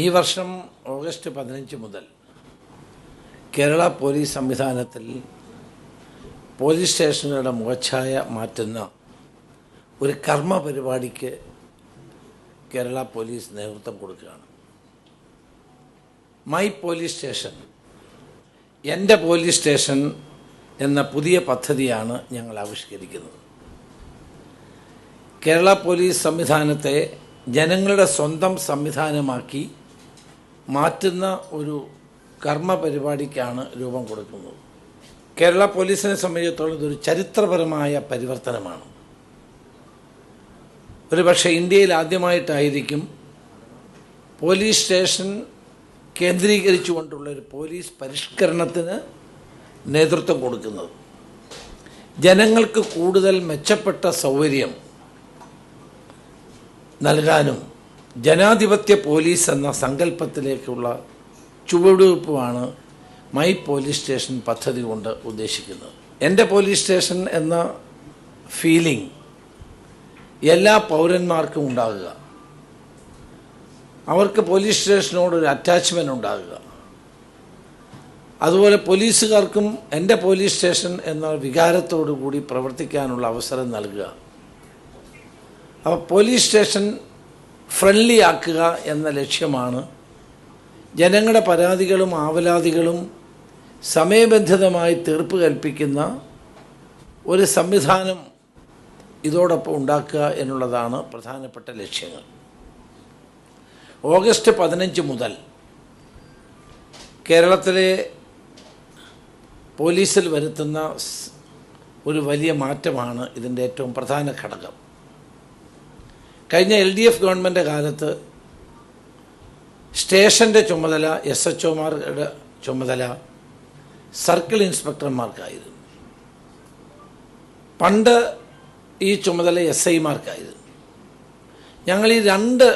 ഈ വർഷം ഓഗസ്റ്റ് 15 മുതൽ കേരള പോലീസ് സംവിധാനത്തിൽ പോലീസ് സ്റ്റേഷനുകളുടെ മുഖച്ഛായ മാറ്റുന്ന ഒരു കർമ്മ പരിപാടിക്ക് കേരള പോലീസ് നേതൃത്വം കൊടുക്കുകയാണ്. മൈ പോലീസ് സ്റ്റേഷൻ, എൻ്റെ പോലീസ് സ്റ്റേഷൻ എന്ന പുതിയ പദ്ധതിയാണ് ഞങ്ങൾ ആവിഷ്കരിക്കുന്നത്. കേരള പോലീസ് സംവിധാനത്തെ ജനങ്ങളുടെ സ്വന്തം സംവിധാനമാക്കി മാറ്റുന്ന ഒരു കർമ്മ പരിപാടിക്കാണ് രൂപം കൊടുക്കുന്നത്. കേരള പോലീസിനെ സംബന്ധിച്ചിടത്തോളം ഇതൊരു ചരിത്രപരമായ പരിവർത്തനമാണ്. ഒരുപക്ഷെ ഇന്ത്യയിൽ ആദ്യമായിട്ടായിരിക്കും പോലീസ് സ്റ്റേഷൻ കേന്ദ്രീകരിച്ചുകൊണ്ടുള്ള ഒരു പോലീസ് പരിഷ്കരണത്തിന് നേതൃത്വം കൊടുക്കുന്നത്. ജനങ്ങൾക്ക് കൂടുതൽ മെച്ചപ്പെട്ട സൗകര്യം നൽകാനും ജനാധിപത്യ പോലീസ് എന്ന സങ്കല്പത്തിലേക്കുള്ള ചുവടുവയ്പ്പാണ് മൈ പോലീസ് സ്റ്റേഷൻ പദ്ധതി കൊണ്ട് ഉദ്ദേശിക്കുന്നത്. എൻ്റെ പോലീസ് സ്റ്റേഷൻ എന്ന ഫീലിംഗ് എല്ലാ പൗരന്മാർക്കും ഉണ്ടാകുക, അവർക്ക് പോലീസ് സ്റ്റേഷനോടൊരു അറ്റാച്ച്മെൻ്റ് ഉണ്ടാകുക, അതുപോലെ പോലീസുകാർക്കും എൻ്റെ പോലീസ് സ്റ്റേഷൻ എന്ന വികാരത്തോടു കൂടി പ്രവർത്തിക്കാനുള്ള അവസരം നൽകുക. അപ്പോൾ പോലീസ് സ്റ്റേഷൻ ഫ്രണ്ട്ലി ആക്കുക എന്ന ലക്ഷ്യമാണ് ജനങ്ങളുടെ പരാതികളും ആവലാതികളും സമയബന്ധിതമായി തീർപ്പ് കൽപ്പിക്കുന്ന ഒരു സംവിധാനം ഇതോടൊപ്പം ഉണ്ടാക്കുക എന്നുള്ളതാണ് പ്രധാനപ്പെട്ട ലക്ഷ്യങ്ങൾ. ഓഗസ്റ്റ് 15 മുതൽ കേരളത്തിലെ പോലീസിൽ വരുത്തുന്ന ഒരു വലിയ മാറ്റമാണ് ഇതിൻ്റെ ഏറ്റവും പ്രധാന ഘടകം. കഴിഞ്ഞ LDF ഗവൺമെൻറ് കാലത്ത് സ്റ്റേഷൻ്റെ ചുമതല SHOമാരുടെ ചുമതല സർക്കിൾ ഇൻസ്പെക്ടർമാർക്കായിരുന്നു. പണ്ട് ഈ ചുമതല SIമാർക്കായിരുന്നു. ഞങ്ങൾ ഈ രണ്ട്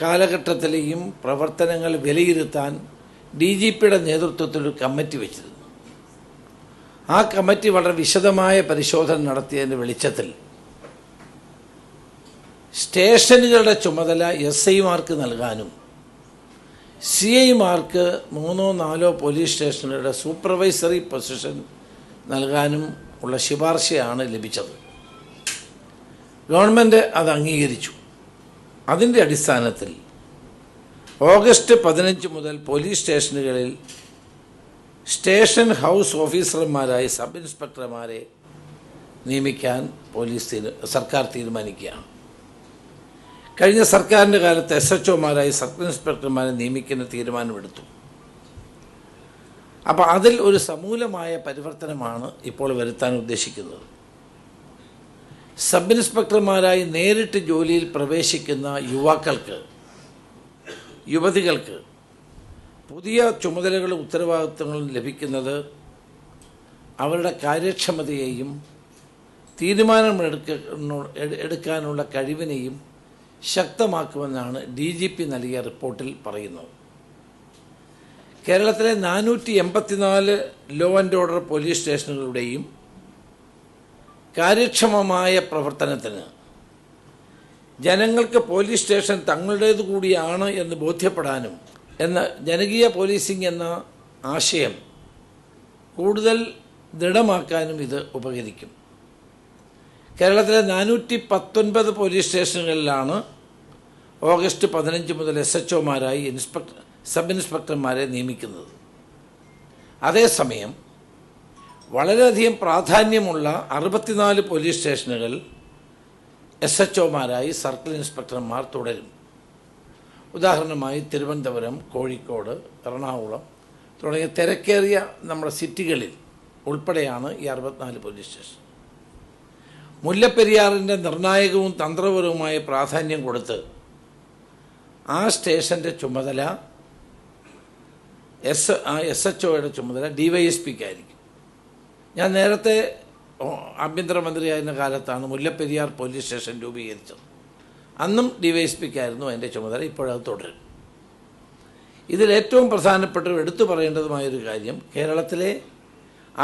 കാലഘട്ടത്തിലെയും പ്രവർത്തനങ്ങൾ വിലയിരുത്താൻ DGPയുടെ നേതൃത്വത്തിൽ ഒരു കമ്മിറ്റി വെച്ചിരുന്നു. ആ കമ്മിറ്റി വളരെ വിശദമായ പരിശോധന നടത്തിയതിൻ്റെ വെളിച്ചത്തിൽ സ്റ്റേഷനുകളുടെ ചുമതല SIമാർക്ക് നൽകാനും CIമാർക്ക് 3-4 പോലീസ് സ്റ്റേഷനുകളുടെ സൂപ്പർവൈസറി പൊസിഷൻ നൽകാനും ഉള്ള ശുപാർശയാണ് ലഭിച്ചത്. ഗവൺമെൻറ് അത് അംഗീകരിച്ചു. അതിൻ്റെ അടിസ്ഥാനത്തിൽ ഓഗസ്റ്റ് 15 മുതൽ പോലീസ് സ്റ്റേഷനുകളിൽ സ്റ്റേഷൻ ഹൗസ് ഓഫീസർമാരായി സബ് ഇൻസ്പെക്ടർമാരെ നിയമിക്കാൻ സർക്കാർ തീരുമാനിക്കുകയാണ്. കഴിഞ്ഞ സർക്കാരിൻ്റെ കാലത്ത് SHOമാരായി സബ് ഇൻസ്പെക്ടർമാരെ നിയമിക്കുന്ന തീരുമാനമെടുത്തു. അപ്പോൾ അതിൽ ഒരു സമൂലമായ പരിവർത്തനമാണ് ഇപ്പോൾ വരുത്താൻ ഉദ്ദേശിക്കുന്നത്. സബ് ഇൻസ്പെക്ടർമാരായി നേരിട്ട് ജോലിയിൽ പ്രവേശിക്കുന്ന യുവതികൾക്ക് പുതിയ ചുമതലകളും ഉത്തരവാദിത്തങ്ങളും ലഭിക്കുന്നത് അവരുടെ കാര്യക്ഷമതയെയും തീരുമാനമെടുക്കാനുള്ള കഴിവിനെയും ശക്തമാക്കുമെന്നാണ് DGP നൽകിയ റിപ്പോർട്ടിൽ പറയുന്നത്. കേരളത്തിലെ 484 ലോ ആൻഡ് ഓർഡർ പോലീസ് സ്റ്റേഷനുകളുടെയും കാര്യക്ഷമമായ പ്രവർത്തനത്തിന് ജനങ്ങൾക്ക് പോലീസ് സ്റ്റേഷൻ തങ്ങളുടേതു കൂടിയാണ് എന്ന് ബോധ്യപ്പെടാനും ജനകീയ പോലീസിംഗ് എന്ന ആശയം കൂടുതൽ ദൃഢമാക്കാനും ഇത് ഉപകരിക്കും. കേരളത്തിലെ 419 പോലീസ് സ്റ്റേഷനുകളിലാണ് ഓഗസ്റ്റ് 15 മുതൽ SHOമാരായി സബ് ഇൻസ്പെക്ടർമാരെ നിയമിക്കുന്നത്. അതേസമയം വളരെയധികം പ്രാധാന്യമുള്ള 64 പോലീസ് സ്റ്റേഷനുകൾ SHOമാരായി സർക്കിൾ ഇൻസ്പെക്ടർമാർ തുടരും. ഉദാഹരണമായി തിരുവനന്തപുരം, കോഴിക്കോട്, എറണാകുളം തുടങ്ങിയ തിരക്കേറിയ നമ്മുടെ സിറ്റികളിൽ ഉൾപ്പെടെയാണ് ഈ 64 പോലീസ് സ്റ്റേഷൻ. മുല്ലപ്പെരിയാറിൻ്റെ നിർണായകവും തന്ത്രപരവുമായ പ്രാധാന്യം കൊടുത്ത് ആ സ്റ്റേഷൻ്റെ ചുമതല SHOയുടെ ചുമതല DYSPക്കായിരിക്കും. ഞാൻ നേരത്തെ ആഭ്യന്തരമന്ത്രിയായിരുന്ന കാലത്താണ് മുല്ലപ്പെരിയാർ പോലീസ് സ്റ്റേഷൻ രൂപീകരിച്ചത്. അന്നും DYSPക്കായിരുന്നു അതിൻ്റെ ചുമതല. ഇപ്പോഴത് തുടരും. ഇതിലേറ്റവും പ്രധാനപ്പെട്ട എടുത്തു പറയേണ്ടതുമായൊരു കാര്യം, കേരളത്തിലെ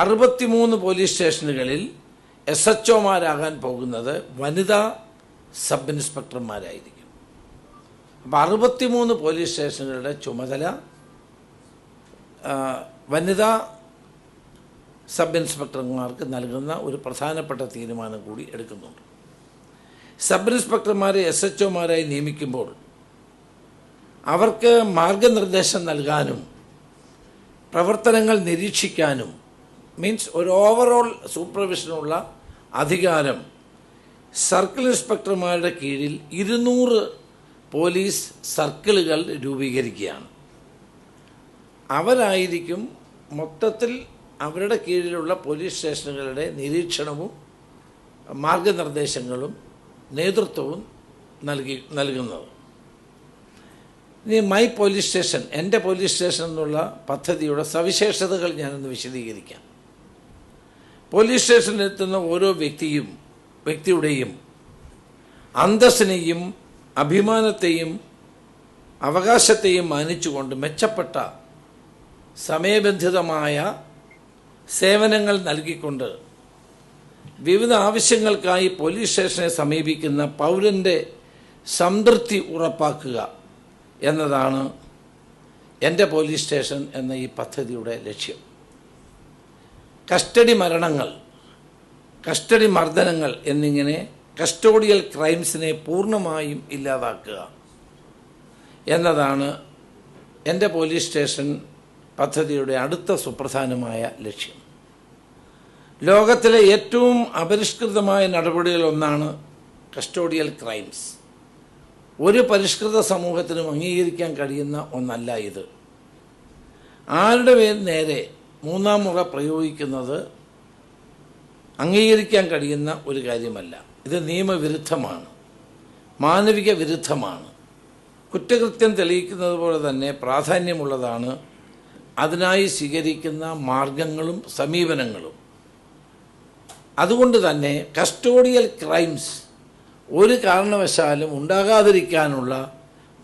63 പോലീസ് സ്റ്റേഷനുകളിൽ SHOമാരാകാൻ പോകുന്നത് വനിതാ സബ് ഇൻസ്പെക്ടർമാരായിരിക്കും. അപ്പോൾ 63 പോലീസ് സ്റ്റേഷനുകളുടെ ചുമതല വനിതാ സബ് ഇൻസ്പെക്ടർമാർക്ക് നൽകുന്ന ഒരു പ്രധാനപ്പെട്ട തീരുമാനം കൂടി എടുക്കുന്നുണ്ട്. സബ് ഇൻസ്പെക്ടർമാരെ SHOമാരായി നിയമിക്കുമ്പോൾ അവർക്ക് മാർഗനിർദ്ദേശം നൽകാനും പ്രവർത്തനങ്ങൾ നിരീക്ഷിക്കാനും മീൻസ് ഒരു ഓവറോൾ സൂപ്പർവിഷനുള്ള അധികാരം സർക്കിൾ ഇൻസ്പെക്ടർമാരുടെ കീഴിൽ 200 പോലീസ് സർക്കിളുകൾ രൂപീകരിക്കുകയാണ്. അവരായിരിക്കും മൊത്തത്തിൽ അവരുടെ കീഴിലുള്ള പോലീസ് സ്റ്റേഷനുകളുടെ നിരീക്ഷണവും മാർഗനിർദ്ദേശങ്ങളും നേതൃത്വവും നൽകുന്നത്. ഇനി മൈ പോലീസ് സ്റ്റേഷൻ, എൻ്റെ പോലീസ് സ്റ്റേഷൻ എന്നുള്ള പദ്ധതിയുടെ സവിശേഷതകൾ ഞാനൊന്ന് വിശദീകരിക്കാം. പോലീസ് സ്റ്റേഷനിലെത്തുന്ന ഓരോ വ്യക്തിയുടെയും അന്തസ്സിനെയും അഭിമാനത്തെയും അവകാശത്തെയും മാനിച്ചുകൊണ്ട് മെച്ചപ്പെട്ട സമയബന്ധിതമായ സേവനങ്ങൾ നൽകിക്കൊണ്ട് വിവിധ ആവശ്യങ്ങൾക്കായി പോലീസ് സ്റ്റേഷനെ സമീപിക്കുന്ന പൗരൻ്റെ സംതൃപ്തി ഉറപ്പാക്കുക എന്നതാണ് എൻ്റെ പോലീസ് സ്റ്റേഷൻ എന്ന ഈ പദ്ധതിയുടെ ലക്ഷ്യം. കസ്റ്റഡി മരണങ്ങൾ, കസ്റ്റഡി മർദ്ദനങ്ങൾ എന്നിങ്ങനെ കസ്റ്റോഡിയൽ ക്രൈംസിനെ പൂർണ്ണമായും ഇല്ലാതാക്കുക എന്നതാണ് എൻ്റെ പോലീസ് സ്റ്റേഷൻ പദ്ധതിയുടെ അടുത്ത സുപ്രധാനമായ ലക്ഷ്യം. ലോകത്തിലെ ഏറ്റവും അപരിഷ്കൃതമായ നടപടികളൊന്നാണ് കസ്റ്റോഡിയൽ ക്രൈംസ്. ഒരു പരിഷ്കൃത സമൂഹത്തിനും അംഗീകരിക്കാൻ കഴിയുന്ന ഒന്നല്ല ഇത്. ആരുടെ നേരെ മൂന്നാം മുറ പ്രയോഗിക്കുന്നത് അംഗീകരിക്കാൻ കഴിയുന്ന ഒരു കാര്യമല്ല. ഇത് നിയമവിരുദ്ധമാണ്, മാനവിക വിരുദ്ധമാണ്. കുറ്റകൃത്യം തെളിയിക്കുന്നത് പോലെ തന്നെ പ്രാധാന്യമുള്ളതാണ് അതിനായി സ്വീകരിക്കുന്ന മാർഗങ്ങളും സമീപനങ്ങളും. അതുകൊണ്ട് തന്നെ കസ്റ്റോഡിയൽ ക്രൈംസ് ഒരു കാരണവശാലും ഉണ്ടാകാതിരിക്കാനുള്ള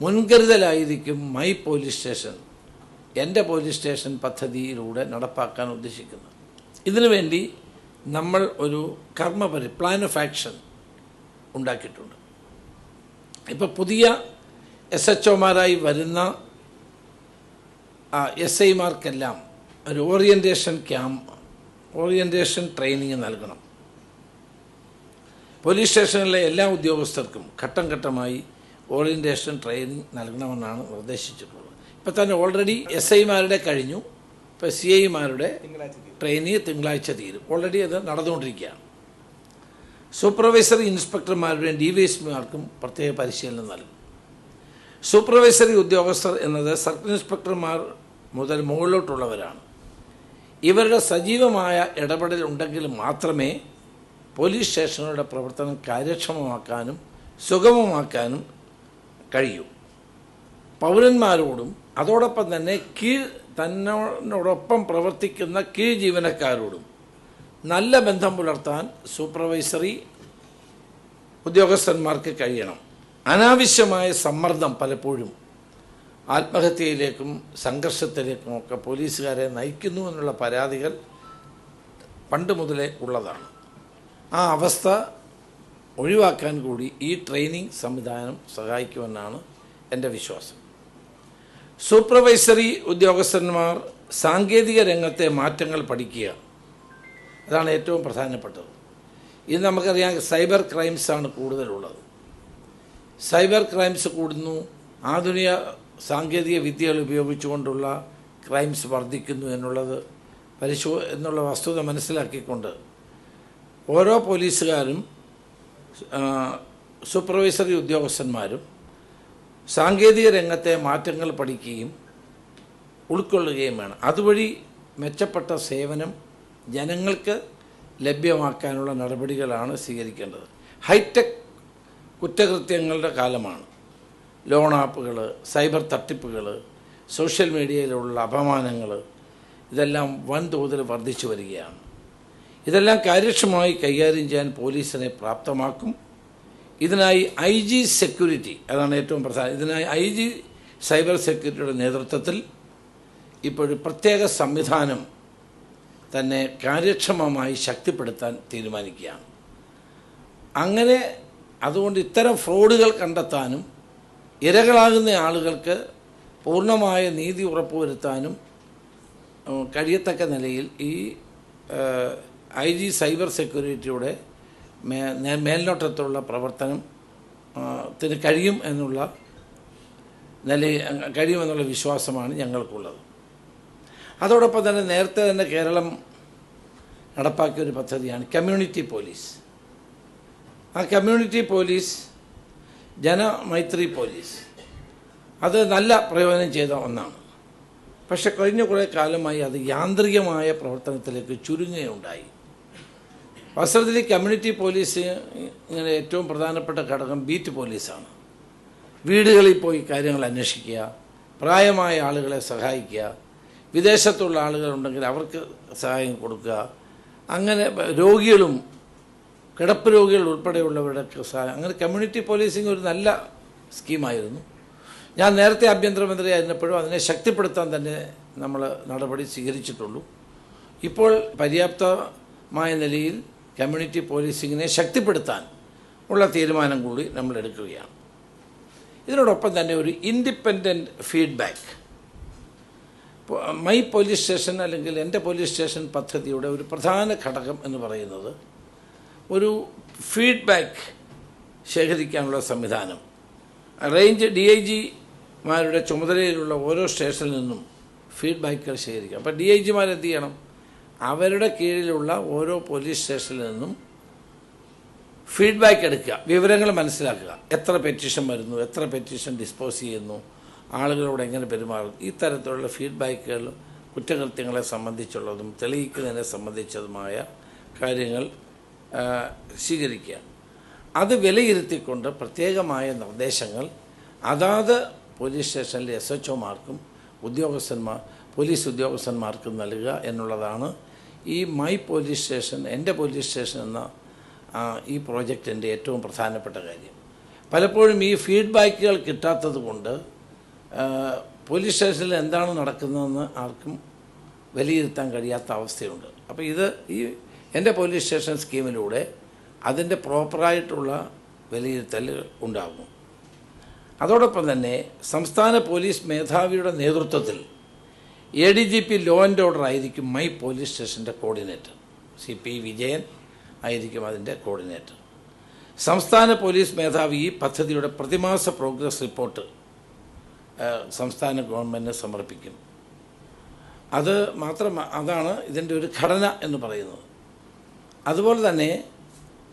മുൻകരുതലായിരിക്കും മൈ പോലീസ് സ്റ്റേഷൻ, എൻ്റെ പോലീസ് സ്റ്റേഷൻ പദ്ധതിയിലൂടെ നടപ്പാക്കാൻ ഉദ്ദേശിക്കുന്നത്. ഇതിനുവേണ്ടി നമ്മൾ ഒരു പ്ലാൻ ഓഫ് ആക്ഷൻ ഉണ്ടാക്കിയിട്ടുണ്ട്. ഇപ്പോൾ പുതിയ SHOമാരായി വരുന്ന SIമാർക്കെല്ലാം ഒരു ഓറിയൻറ്റേഷൻ ട്രെയിനിങ് നൽകണം. പോലീസ് സ്റ്റേഷനിലെ എല്ലാ ഉദ്യോഗസ്ഥർക്കും ഘട്ടം ഘട്ടമായി ഓറിയൻറ്റേഷൻ ട്രെയിനിങ് നൽകണമെന്നാണ് നിർദ്ദേശിച്ചിട്ടുള്ളത്. ഇപ്പോൾ തന്നെ ഓൾറെഡി SIമാരുടെ കഴിഞ്ഞു. ഇപ്പോൾ CIമാരുടെ ട്രെയിനിങ് തിങ്കളാഴ്ച തീരും. ഓൾറെഡി അത് നടന്നുകൊണ്ടിരിക്കുകയാണ്. സൂപ്പർവൈസറി ഇൻസ്പെക്ടർമാരുടെയും DYSPമാർക്കും പ്രത്യേക പരിശീലനം നൽകും. സൂപ്പർവൈസറി ഉദ്യോഗസ്ഥർ എന്നത് സർക്കിൾ ഇൻസ്പെക്ടർമാർ മുതൽ മുകളിലോട്ടുള്ളവരാണ്. ഇവരുടെ സജീവമായ ഇടപെടൽ ഉണ്ടെങ്കിൽ മാത്രമേ പോലീസ് സ്റ്റേഷനുകളുടെ പ്രവർത്തനം കാര്യക്ഷമമാക്കാനും സുഗമമാക്കാനും കഴിയൂ. പൗരന്മാരോടും അതോടൊപ്പം തന്നെ തന്നോടൊപ്പം പ്രവർത്തിക്കുന്ന കീഴ് ജീവനക്കാരോടും നല്ല ബന്ധം പുലർത്താൻ സൂപ്പർവൈസറി ഉദ്യോഗസ്ഥന്മാർക്ക് കഴിയണം. അനാവശ്യമായ സമ്മർദ്ദം പലപ്പോഴും ആത്മഹത്യയിലേക്കും സംഘർഷത്തിലേക്കും ഒക്കെ പോലീസുകാരെ നയിക്കുന്നു എന്നുള്ള പരാതികൾ പണ്ട് മുതലേ ഉള്ളതാണ്. ആ അവസ്ഥ ഒഴിവാക്കാൻ കൂടി ഈ ട്രെയിനിങ് സംവിധാനം സഹായിക്കുമെന്നാണ് എൻ്റെ വിശ്വാസം. സൂപ്പർവൈസറി ഉദ്യോഗസ്ഥന്മാർ സാങ്കേതിക രംഗത്തെ മാറ്റങ്ങൾ പഠിക്കുക, അതാണ് ഏറ്റവും പ്രധാനപ്പെട്ടത്. ഇത് നമുക്കറിയാം, സൈബർ ക്രൈംസാണ് കൂടുതലുള്ളത്. സൈബർ ക്രൈംസ് കൂടുന്നു. ആധുനിക സാങ്കേതിക വിദ്യകൾ ഉപയോഗിച്ചുകൊണ്ടുള്ള ക്രൈംസ് വർദ്ധിക്കുന്നു എന്നുള്ള വസ്തുത മനസ്സിലാക്കിക്കൊണ്ട് ഓരോ പോലീസുകാരും സൂപ്പർവൈസറി ഉദ്യോഗസ്ഥന്മാരും സാങ്കേതിക രംഗത്തെ മാറ്റങ്ങൾ പഠിക്കുകയും ഉൾക്കൊള്ളുകയും വേണം. അതുവഴി മെച്ചപ്പെട്ട സേവനം ജനങ്ങൾക്ക് ലഭ്യമാക്കാനുള്ള നടപടികളാണ് സ്വീകരിക്കേണ്ടത്. ഹൈടെക് കുറ്റകൃത്യങ്ങളുടെ കാലമാണ്. ലോൺ ആപ്പുകൾ, സൈബർ തട്ടിപ്പുകൾ, സോഷ്യൽ മീഡിയയിലുള്ള അപമാനങ്ങൾ, ഇതെല്ലാം വൻതോതിൽ വർദ്ധിച്ചു വരികയാണ്. ഇതെല്ലാം കാര്യക്ഷമമായി കൈകാര്യം ചെയ്യാൻ പോലീസിനെ പ്രാപ്തമാക്കും. ഇതിനായി IG സെക്യൂരിറ്റി, അതാണ് ഏറ്റവും പ്രധാനം, ഇതിനായി IG സൈബർ സെക്യൂരിറ്റിയുടെ നേതൃത്വത്തിൽ ഇപ്പോഴൊരു പ്രത്യേക സംവിധാനം തന്നെ കാര്യക്ഷമമായി ശക്തിപ്പെടുത്താൻ തീരുമാനിക്കുകയാണ്. അങ്ങനെ അതുകൊണ്ട് ഇത്തരം ഫ്രോഡുകൾ കണ്ടെത്താനും ഇരകളാകുന്ന ആളുകൾക്ക് പൂർണ്ണമായ നീതി ഉറപ്പുവരുത്താനും കഴിയത്തക്ക നിലയിൽ ഈ IG സൈബർ സെക്യൂരിറ്റിയുടെ മേൽനോട്ടത്തിലുള്ള പ്രവർത്തനത്തിന് കഴിയുമെന്നുള്ള വിശ്വാസമാണ് ഞങ്ങൾക്കുള്ളത്. അതോടൊപ്പം തന്നെ നേരത്തെ തന്നെ കേരളം നടപ്പാക്കിയ ഒരു പദ്ധതിയാണ് കമ്മ്യൂണിറ്റി പോലീസ്. ആ കമ്മ്യൂണിറ്റി പോലീസ് ജനമൈത്രി പോലീസ് അത് നല്ല പ്രയോജനം ചെയ്ത ഒന്നാണ്. പക്ഷെ കഴിഞ്ഞ കുറേ കാലമായി അത് യാന്ത്രികമായ പ്രവർത്തനത്തിലേക്ക് ചുരുങ്ങുകയുണ്ടായി. വാസ്തവത്തിൽ കമ്മ്യൂണിറ്റി പോലീസ് ഇങ്ങനെ ഏറ്റവും പ്രധാനപ്പെട്ട ഘടകം ബീറ്റ് പോലീസാണ്. വീടുകളിൽ പോയി കാര്യങ്ങൾ അന്വേഷിക്കുക, പ്രായമായ ആളുകളെ സഹായിക്കുക, വിദേശത്തുള്ള ആളുകളുണ്ടെങ്കിൽ അവർക്ക് സഹായം കൊടുക്കുക, അങ്ങനെ രോഗികളും കിടപ്പ് രോഗികൾ ഉൾപ്പെടെയുള്ളവരുടെ സഹായം. അങ്ങനെ കമ്മ്യൂണിറ്റി പോലീസിങ് ഒരു നല്ല സ്കീമായിരുന്നു. ഞാൻ നേരത്തെ ആഭ്യന്തരമന്ത്രിയായിരുന്നപ്പോഴും അതിനെ ശക്തിപ്പെടുത്താൻ തന്നെ നമ്മൾ നടപടി സ്വീകരിച്ചിട്ടുള്ളൂ. ഇപ്പോൾ പര്യാപ്തമായ നിലയിൽ കമ്മ്യൂണിറ്റി പോലീസിങ്ങിനെ ശക്തിപ്പെടുത്താൻ ഉള്ള തീരുമാനം കൂടി നമ്മൾ എടുക്കുകയാണ്. ഇതിനോടൊപ്പം തന്നെ ഒരു independent feedback, my police station അല്ലെങ്കിൽ എൻ്റെ പോലീസ് സ്റ്റേഷൻ പദ്ധതിയുടെ ഒരു പ്രധാന ഘടകം എന്ന് പറയുന്നത് ഒരു ഫീഡ്ബാക്ക് ശേഖരിക്കാനുള്ള സംവിധാനം. റേഞ്ച് DIGമാരുടെ ചുമതലയിലുള്ള ഓരോ സ്റ്റേഷനിൽ നിന്നും ഫീഡ്ബാക്കുകൾ ശേഖരിക്കുക. അപ്പോൾ DIGമാർ എന്ത് ചെയ്യണം? അവരുടെ കീഴിലുള്ള ഓരോ പോലീസ് സ്റ്റേഷനിൽ നിന്നും ഫീഡ്ബാക്ക് എടുക്കുക, വിവരങ്ങൾ മനസ്സിലാക്കുക. എത്ര പെറ്റീഷൻ വരുന്നു, എത്ര പെറ്റീഷൻ ഡിസ്പോസ് ചെയ്യുന്നു, ആളുകളോട് എങ്ങനെ പെരുമാറും, ഈ തരത്തിലുള്ള ഫീഡ്ബാക്കുകൾ കുറ്റകൃത്യങ്ങളെ സംബന്ധിച്ചുള്ളതും തെളിയിക്കുന്നതിനെ സംബന്ധിച്ചതുമായ കാര്യങ്ങൾ സ്വീകരിക്കുക. അത് വിലയിരുത്തിക്കൊണ്ട് പ്രത്യേകമായ നിർദ്ദേശങ്ങൾ അതാത് പോലീസ് സ്റ്റേഷനിലെ SHOമാർക്കും പോലീസ് ഉദ്യോഗസ്ഥന്മാർക്കും നൽകുക എന്നുള്ളതാണ് ഈ മൈ പോലീസ് സ്റ്റേഷൻ, എൻ്റെ പോലീസ് സ്റ്റേഷൻ എന്ന ഈ പ്രോജക്റ്റിൻ്റെ ഏറ്റവും പ്രധാനപ്പെട്ട കാര്യം. പലപ്പോഴും ഈ ഫീഡ്ബാക്കുകൾ കിട്ടാത്തത് കൊണ്ട് പോലീസ് സ്റ്റേഷനിൽ എന്താണ് നടക്കുന്നതെന്ന് ആർക്കും വിലയിരുത്താൻ കഴിയാത്ത അവസ്ഥയുണ്ട്. അപ്പോൾ ഈ എൻ്റെ പോലീസ് സ്റ്റേഷൻ സ്കീമിലൂടെ അതിൻ്റെ പ്രോപ്പറായിട്ടുള്ള വിലയിരുത്തലുകൾ ഉണ്ടാകും. അതോടൊപ്പം തന്നെ സംസ്ഥാന പോലീസ് മേധാവിയുടെ നേതൃത്വത്തിൽ ADGP ലോ ആൻഡ് ഓർഡർ ആയിരിക്കും മൈ പോലീസ് സ്റ്റേഷൻ്റെ കോർഡിനേറ്റർ. CP വിജയൻ ആയിരിക്കും അതിൻ്റെ കോർഡിനേറ്റർ. സംസ്ഥാന പോലീസ് മേധാവി ഈ പദ്ധതിയുടെ പ്രതിമാസ പ്രോഗ്രസ് റിപ്പോർട്ട് സംസ്ഥാന ഗവൺമെൻറ്റിന് സമർപ്പിക്കും. അതാണ് ഇതിൻ്റെ ഒരു ഘടന എന്ന് പറയുന്നത്. അതുപോലെ തന്നെ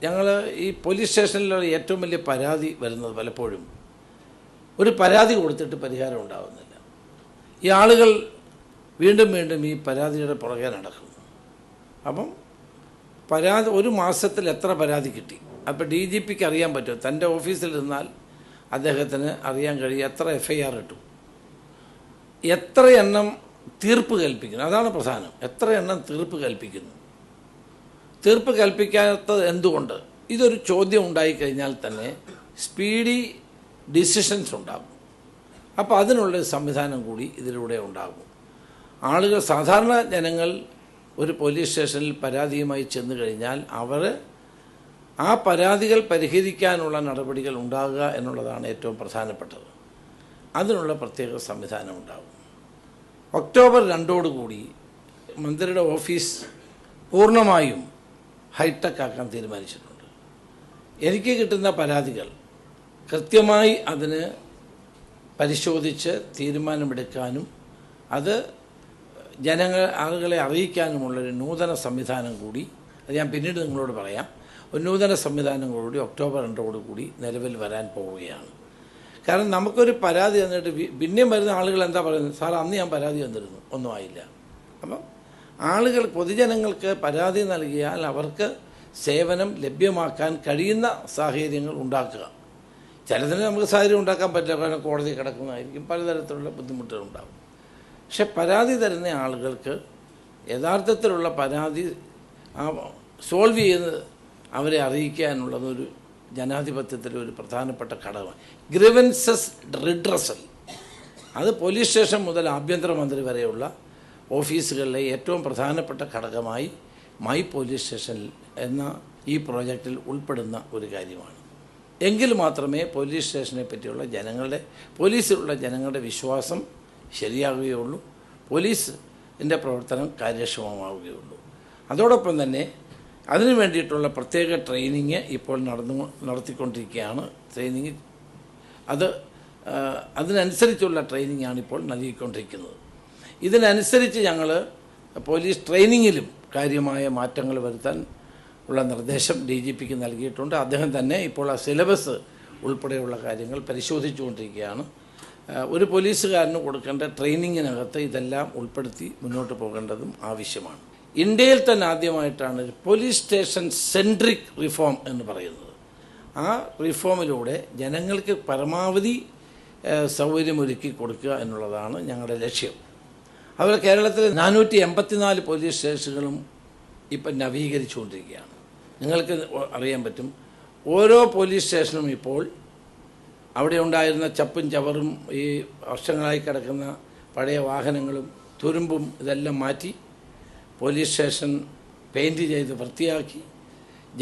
ഞങ്ങൾ ഈ പോലീസ് സ്റ്റേഷനിലുള്ള ഏറ്റവും വലിയ പരാതി വരുന്നത് പലപ്പോഴും ഒരു പരാതി കൊടുത്തിട്ട് പരിഹാരം ഉണ്ടാകുന്നില്ല. ഈ ആളുകൾ വീണ്ടും വീണ്ടും ഈ പരാതിയുടെ പുറകെ നടക്കുന്നു. അപ്പം ഒരു മാസത്തിൽ എത്ര പരാതി കിട്ടി? അപ്പോൾ DGPക്ക് അറിയാൻ പറ്റും. തൻ്റെ ഓഫീസിൽ ഇരുന്നാൽ അദ്ദേഹത്തിന് അറിയാൻ കഴിയും എത്ര FIR ഇട്ടു, എത്ര എണ്ണം തീർപ്പ് കൽപ്പിക്കുന്നു. അതാണ് പ്രധാനം. എത്ര എണ്ണം തീർപ്പ് കൽപ്പിക്കുന്നു, തീർപ്പ് കൽപ്പിക്കാത്തത് എന്തുകൊണ്ട്? ഇതൊരു ചോദ്യം ഉണ്ടായിക്കഴിഞ്ഞാൽ തന്നെ സ്പീഡി ഡിസിഷൻസ് ഉണ്ടാകും. അപ്പോൾ അതിനുള്ളൊരു സംവിധാനം കൂടി ഇതിലൂടെ ഉണ്ടാകും. സാധാരണ ജനങ്ങൾ ഒരു പോലീസ് സ്റ്റേഷനിൽ പരാതിയുമായി ചെന്ന് കഴിഞ്ഞാൽ ആ പരാതികൾ പരിഹരിക്കാനുള്ള നടപടികൾ ഉണ്ടാകുക എന്നുള്ളതാണ് ഏറ്റവും പ്രധാനപ്പെട്ടത്. അതിനുള്ള പ്രത്യേക സംവിധാനം ഉണ്ടാകും. ഒക്ടോബർ 2 മന്ത്രിയുടെ ഓഫീസ് പൂർണ്ണമായും ഹൈടെക് ആക്കാൻ തീരുമാനിച്ചിട്ടുണ്ട്. എനിക്ക് കിട്ടുന്ന പരാതികൾ കൃത്യമായി അതിന് പരിശോധിച്ച് തീരുമാനമെടുക്കാനും അത് ആളുകളെ അറിയിക്കാനുമുള്ളൊരു നൂതന സംവിധാനം കൂടി, അത് ഞാൻ പിന്നീട് നിങ്ങളോട് പറയാം, ഒരു നൂതന സംവിധാനം കൂടി ഒക്ടോബർ 2 നിലവിൽ വരാൻ പോവുകയാണ്. കാരണം നമുക്കൊരു പരാതി തന്നിട്ട് പിന്നെയും വരുന്ന ആളുകൾ എന്താ പറയുന്നത്? സാർ അന്ന് ഞാൻ പരാതി തന്നിരുന്നു, ഒന്നും ആയില്ല. അപ്പം പൊതുജനങ്ങൾക്ക് പരാതി നൽകിയാൽ അവർക്ക് സേവനം ലഭ്യമാക്കാൻ കഴിയുന്ന സാഹചര്യങ്ങൾ ഉണ്ടാക്കുക. ചിലതിന് നമുക്ക് സാഹചര്യം ഉണ്ടാക്കാൻ പറ്റില്ല, കാരണം കോടതി കിടക്കുന്നതായിരിക്കും, പലതരത്തിലുള്ള ബുദ്ധിമുട്ടുകൾ ഉണ്ടാകും. പക്ഷെ പരാതി തരുന്ന ആളുകൾക്ക് യഥാർത്ഥത്തിലുള്ള പരാതി സോൾവ് ചെയ്ത് അവരെ അറിയിക്കുക എന്നുള്ളതൊരു ജനാധിപത്യത്തിലെ ഒരു പ്രധാനപ്പെട്ട ഘടകമാണ്. ഗ്രീവൻസസ് റിഡ്രസൽ, അത് പോലീസ് സ്റ്റേഷൻ മുതൽ ആഭ്യന്തരമന്ത്രി വരെയുള്ള ഓഫീസുകളിലെ ഏറ്റവും പ്രധാനപ്പെട്ട ഘടകമായി മൈ പോലീസ് സ്റ്റേഷൻ എന്ന ഈ പ്രോജക്റ്റിൽ ഉൾപ്പെടുന്ന ഒരു കാര്യമാണ്. എങ്കിൽ മാത്രമേ പോലീസ് സ്റ്റേഷനെ പറ്റിയുള്ള പോലീസിലുള്ള ജനങ്ങളുടെ വിശ്വാസം ശരിയാവുകയുള്ളൂ, പോലീസിൻ്റെ പ്രവർത്തനം കാര്യക്ഷമമാവുകയുള്ളൂ. അതോടൊപ്പം തന്നെ അതിനു വേണ്ടിയിട്ടുള്ള പ്രത്യേക ട്രെയിനിങ് ഇപ്പോൾ നടത്തിക്കൊണ്ടിരിക്കുകയാണ്. അതിനനുസരിച്ചുള്ള ട്രെയിനിങ്ങാണ് ഇപ്പോൾ നൽകിക്കൊണ്ടിരിക്കുന്നത്. ഇതിനനുസരിച്ച് ഞങ്ങൾ പോലീസ് ട്രെയിനിങ്ങിലും കാര്യമായ മാറ്റങ്ങൾ വരുത്താൻ ഉള്ള നിർദ്ദേശം DGPക്ക് നൽകിയിട്ടുണ്ട്. അദ്ദേഹം തന്നെ ഇപ്പോൾ ആ സിലബസ് ഉൾപ്പെടെയുള്ള കാര്യങ്ങൾ പരിശോധിച്ചുകൊണ്ടിരിക്കുകയാണ്. ഒരു പോലീസുകാരന് കൊടുക്കേണ്ട ട്രെയിനിങ്ങിനകത്ത് ഇതെല്ലാം ഉൾപ്പെടുത്തി മുന്നോട്ട് പോകേണ്ടതും ആവശ്യമാണ്. ഇന്ത്യയിൽ തന്നെ ആദ്യമായിട്ടാണ് പോലീസ് സ്റ്റേഷൻ സെൻട്രിക് റിഫോം എന്ന് പറയുന്നത്. ആ റിഫോമിലൂടെ ജനങ്ങൾക്ക് പരമാവധി സൗകര്യമൊരുക്കി കൊടുക്കുക എന്നുള്ളതാണ് ഞങ്ങളുടെ ലക്ഷ്യം. അതുപോലെ കേരളത്തിൽ 484 പോലീസ് സ്റ്റേഷനുകളും ഇപ്പം നവീകരിച്ചുകൊണ്ടിരിക്കുകയാണ്. നിങ്ങൾക്ക് അറിയാൻ പറ്റും, ഓരോ പോലീസ് സ്റ്റേഷനും ഇപ്പോൾ അവിടെ ഉണ്ടായിരുന്ന ചപ്പും ചവറും ഈ വർഷങ്ങളായി കിടക്കുന്ന പഴയ വാഹനങ്ങളും തുരുമ്പും ഇതെല്ലാം മാറ്റി പോലീസ് സ്റ്റേഷൻ പെയിൻറ്റ് ചെയ്ത് വൃത്തിയാക്കി,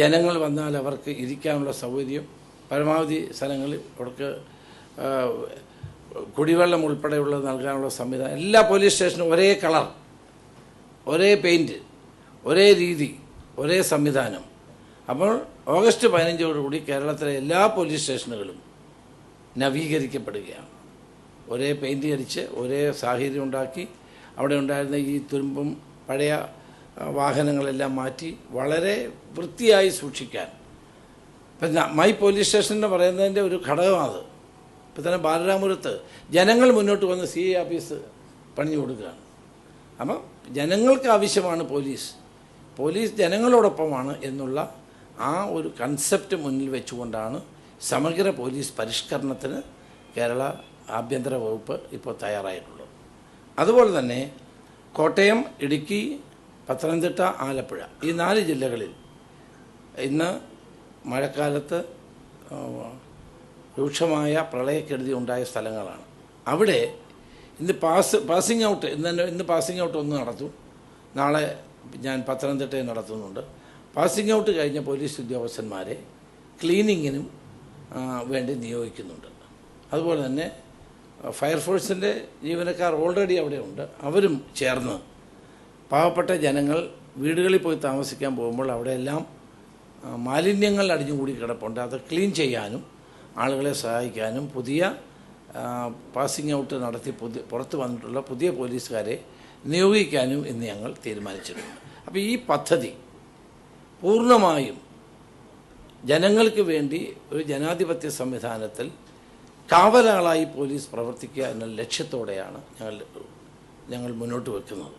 ജനങ്ങൾ വന്നാൽ അവർക്ക് ഇരിക്കാനുള്ള സൗകര്യം, പരമാവധി സ്ഥലങ്ങളിൽ അവർക്ക് കുടിവെള്ളം ഉൾപ്പെടെയുള്ളത് നൽകാനുള്ള സംവിധാനം, എല്ലാ പോലീസ് സ്റ്റേഷനും ഒരേ കളർ, ഒരേ പെയിൻറ്റ്, ഒരേ രീതി, ഒരേ സംവിധാനം. അപ്പോൾ ഓഗസ്റ്റ് 15 കേരളത്തിലെ എല്ലാ പോലീസ് സ്റ്റേഷനുകളും നവീകരിക്കപ്പെടുകയാണ്. ഒരേ പെയിൻറ്റ് അടിച്ച് ഒരേ സാഹചര്യം ഉണ്ടാക്കി അവിടെ ഉണ്ടായിരുന്ന ഈ തുരുമ്പും പഴയ വാഹനങ്ങളെല്ലാം മാറ്റി വളരെ വൃത്തിയായി സൂക്ഷിക്കാൻ. ഇപ്പം മൈ പോലീസ് സ്റ്റേഷൻ എന്ന് പറയുന്നതിൻ്റെ ഒരു ഘടകമാണ്. ഇപ്പം തന്നെ ബാലരാമപുരത്ത് ജനങ്ങൾ മുന്നോട്ട് വന്ന് CI ഓഫീസ് പണിഞ്ഞു കൊടുക്കുകയാണ്. അപ്പം ജനങ്ങൾക്ക് ആവശ്യമാണ് പോലീസ് ജനങ്ങളോടൊപ്പമാണ് എന്നുള്ള ആ ഒരു കൺസെപ്റ്റ് മുന്നിൽ വെച്ചുകൊണ്ടാണ് സമഗ്ര പോലീസ് പരിഷ്കരണത്തിന് കേരള ആഭ്യന്തര വകുപ്പ് ഇപ്പോൾ തയ്യാറായിട്ടുള്ളത്. അതുപോലെ തന്നെ കോട്ടയം, ഇടുക്കി, പത്തനംതിട്ട, ആലപ്പുഴ ഈ 4 ജില്ലകളിൽ ഇന്ന് മഴക്കാലത്ത് രൂക്ഷമായ പ്രളയക്കെടുതി ഉണ്ടായ സ്ഥലങ്ങളാണ്. അവിടെ ഇന്ന് പാസിംഗ് ഔട്ട് ഇന്ന് പാസിംഗ് ഔട്ട് ഒന്ന് നടത്തും. നാളെ ഞാൻ പത്തനംതിട്ടയിൽ നടത്തുന്നുണ്ട്. പാസിംഗ് ഔട്ട് കഴിഞ്ഞ പോലീസ് ഉദ്യോഗസ്ഥന്മാരെ ക്ലീനിങ്ങിനും വേണ്ടി നിയോഗിക്കുന്നുണ്ട്. അതുപോലെ തന്നെ ഫയർഫോഴ്സിൻ്റെ ജീവനക്കാർ ഓൾറെഡി അവിടെ ഉണ്ട്. അവരും ചേർന്ന് പാവപ്പെട്ട ജനങ്ങൾ വീടുകളിൽ പോയി താമസിക്കാൻ പോകുമ്പോൾ അവിടെയെല്ലാം മാലിന്യങ്ങൾ അടിഞ്ഞുകൂടി കിടപ്പുണ്ട്. അത് ക്ലീൻ ചെയ്യാനും ആളുകളെ സഹായിക്കാനും പുതിയ പാസിംഗ് ഔട്ട് നടത്തി പുറത്ത് വന്നിട്ടുള്ള പുതിയ പോലീസുകാരെ നിയോഗിക്കാനും ഇന്ന് ഞങ്ങൾ തീരുമാനിച്ചിട്ടുണ്ട്. അപ്പോൾ ഈ പദ്ധതി പൂർണ്ണമായും ജനങ്ങൾക്ക് വേണ്ടി ഒരു ജനാധിപത്യ സംവിധാനത്തിൽ കാവലാളായി പോലീസ് പ്രവർത്തിക്കുക എന്ന ലക്ഷ്യത്തോടെയാണ് ഞങ്ങൾ മുന്നോട്ട് വെക്കുന്നത്.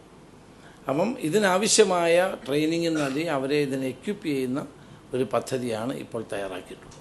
അപ്പം ഇതിനാവശ്യമായ ട്രെയിനിങ് നൽകി അവരെ ഇതിനെ എക്വിപ്പ് ചെയ്യുന്ന ഒരു പദ്ധതിയാണ് ഇപ്പോൾ തയ്യാറാക്കിയിട്ടുള്ളത്.